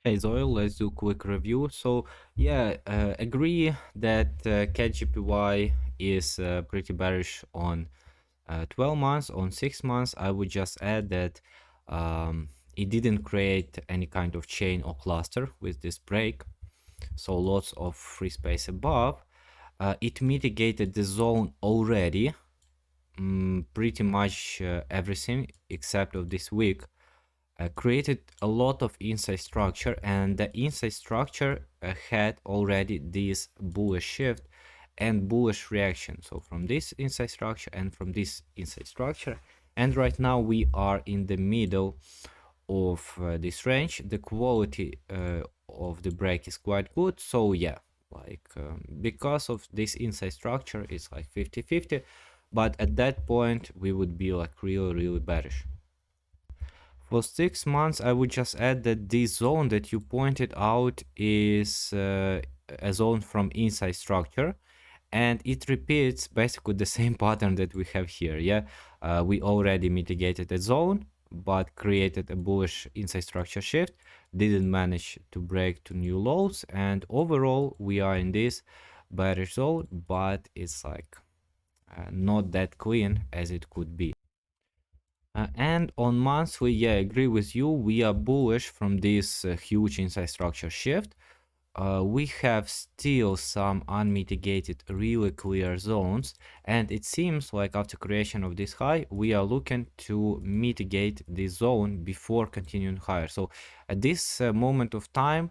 Hey Zoey, let's do quick review. So yeah, agree that CatGPY is pretty bearish on 12 months. On 6 months, I would just add that it didn't create any kind of chain or cluster with this break, so lots of free space above. It mitigated the zone already, pretty much everything except of this week. Created a lot of inside structure, and the inside structure had already this bullish shift and bullish reaction. So from this inside structure and from this inside structure, and right now we are in the middle of this range. The quality of the break is quite good. So yeah, like because of this inside structure, it's like 50-50, but at that point we would be like really bearish. For 6 months, I would just add that this zone that you pointed out is a zone from inside structure, and it repeats basically the same pattern that we have here. Yeah, we already mitigated a zone, but created a bullish inside structure shift, didn't manage to break to new lows, and overall we are in this bearish zone, but it's like not that clean as it could be. And on monthly, yeah, I agree with you. We are bullish from this huge inside structure shift. We have still some unmitigated, really clear zones, and it seems like after creation of this high, we are looking to mitigate this zone before continuing higher. So at this moment of time,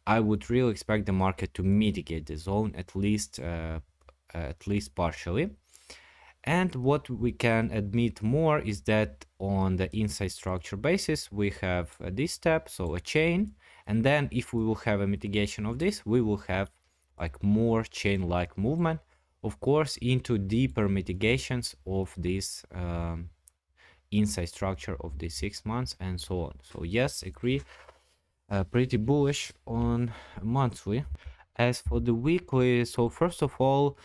I would really expect the market to mitigate the zone at least partially. And what we can admit more is that on the inside structure basis, we have this step, so a chain. And then if we will have a mitigation of this, we will have like more chain-like movement, of course, into deeper mitigations of this inside structure of the 6 months and so on. So yes, agree, pretty bullish on monthly. As for the weekly, so first of all,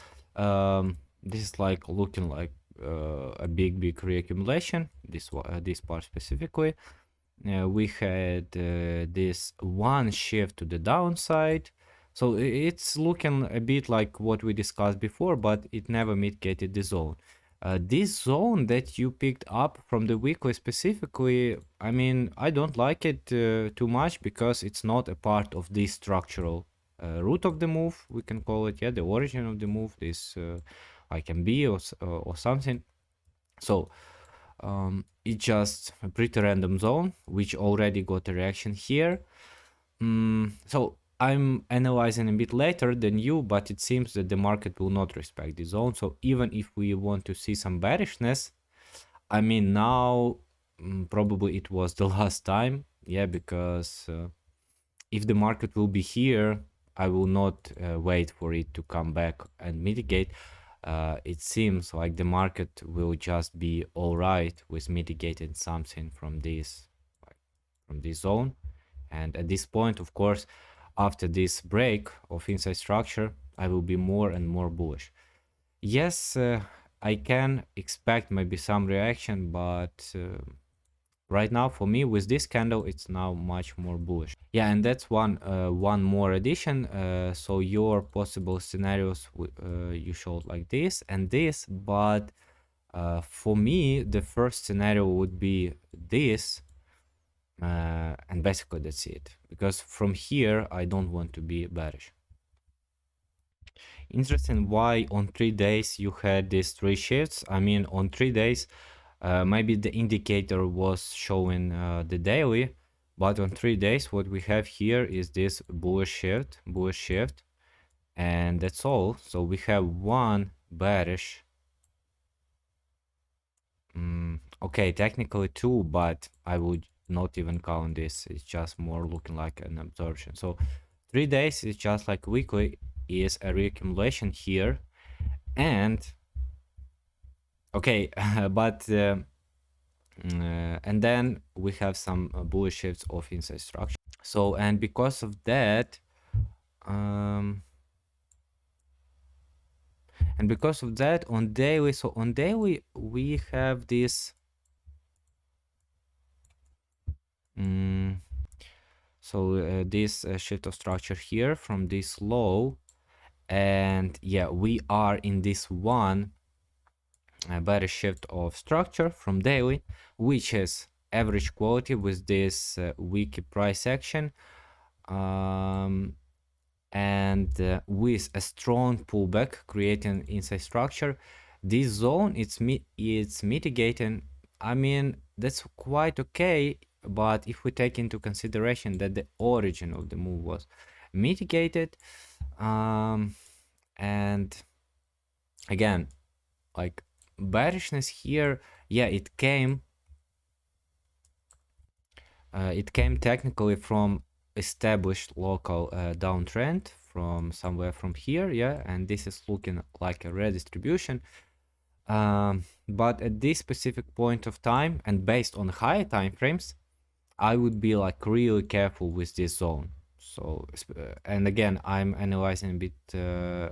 this is like looking like a big reaccumulation. This part specifically, we had this one shift to the downside, so it's looking a bit like what we discussed before, but it never mitigated the zone. This zone that you picked up from the weekly specifically, I mean, I don't like it too much because it's not a part of this structural root of the move, we can call it, yeah, the origin of the move, this like MB or something. So it's just a pretty random zone, which already got a reaction here. So I'm analyzing a bit later than you, but it seems that the market will not respect the zone. So even if we want to see some bearishness, I mean, now probably it was the last time, yeah, because if the market will be here, I will not wait for it to come back and mitigate. It seems like the market will just be all right with mitigating something from this zone. And at this point, of course, after this break of inside structure, I will be more and more bullish. Yes, I can expect maybe some reaction, but right now for me with this candle, it's now much more bullish. Yeah, and that's one more addition. So your possible scenarios you showed like this and this, but for me the first scenario would be this, and basically that's it, because from here I don't want to be bearish. Interesting why on 3 days you had these 3 shifts. I mean, on 3 days maybe the indicator was showing the daily, but on 3 days what we have here is this bullish shift, and that's all. So we have one bearish, okay, technically 2, but I would not even count this. It's just more looking like an absorption. So 3 days is just like weekly is a reaccumulation here, and okay, but and then we have some bullish shifts of inside structure. So, and because of that, and because of that on daily, so on daily we have this so So this shift of structure here from this low, and yeah, we are in this one better shift of structure from daily, which is average quality with this weekly price action, and with a strong pullback creating inside structure. This zone, it's mitigating. I mean, that's quite okay, but if we take into consideration that the origin of the move was mitigated, and again, like bearishness here, yeah, it came technically from established local downtrend from somewhere from here, yeah, and this is looking like a redistribution, but at this specific point of time and based on higher time frames, I would be like really careful with this zone. So and again, I'm analyzing a bit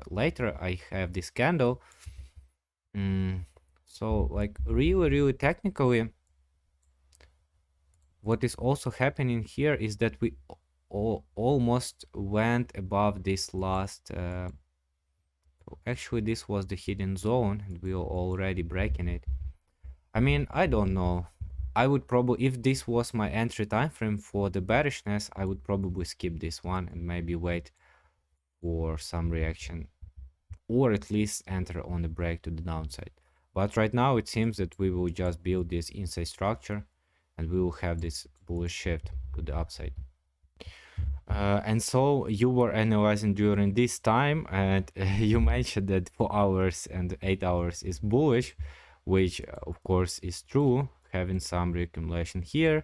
later. I have this candle, so like really technically, what is also happening here is that we almost went above this last actually this was the hidden zone and we are already breaking it. I mean, I don't know, I would probably, if this was my entry time frame for the bearishness, I would probably skip this one and maybe wait for some reaction, or at least enter on the break to the downside. But right now it seems that we will just build this inside structure and we will have this bullish shift to the upside. And so you were analyzing during this time, and you mentioned that 4 hours and 8 hours is bullish, which of course is true, having some reaccumulation here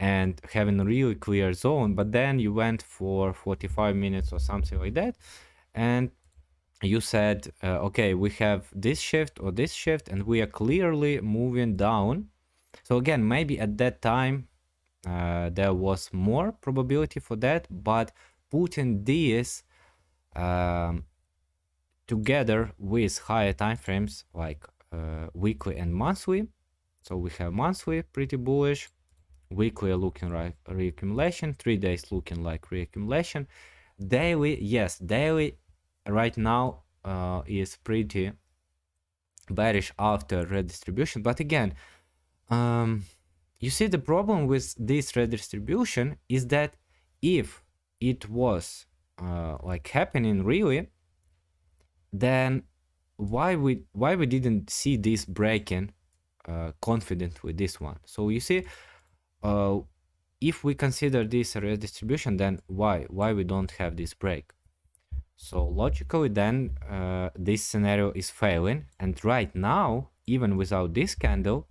and having a really clear zone. But then you went for 45 minutes or something like that, and you said, okay, we have this shift or this shift, and we are clearly moving down. So again, maybe at that time there was more probability for that, but putting this together with higher time frames like weekly and monthly, so we have monthly pretty bullish, weekly looking like reaccumulation, 3 days looking like reaccumulation, daily, yes, daily right now is pretty bearish after redistribution. But again, you see, the problem with this redistribution is that if it was like happening really, then why we didn't see this breaking confident with this one? So you see, if we consider this a redistribution, then why we don't have this break? So logically then this scenario is failing, and right now, even without this candle,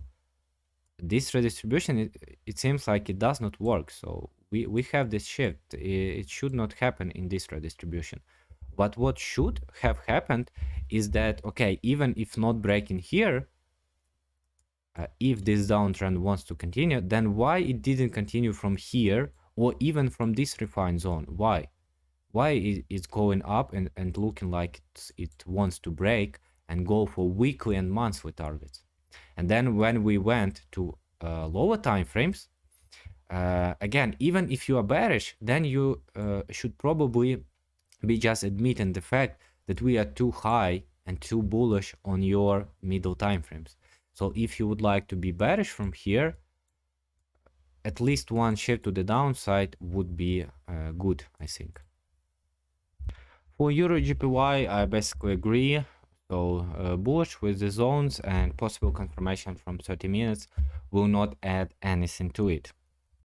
this redistribution, it seems like it does not work. So we have this shift. It should not happen in this redistribution. But what should have happened is that, okay, even if not breaking here, if this downtrend wants to continue, then why it didn't continue from here or even from this refined zone? Why it's going up and looking like it wants to break and go for weekly and monthly targets? And then when we went to lower time frames, again, even if you are bearish, then you should probably be just admitting the fact that we are too high and too bullish on your middle time frames. So if you would like to be bearish from here, at least one shift to the downside would be good, I think. For Euro GPY, I basically agree. So bullish with the zones and possible confirmation from 30 minutes will not add anything to it.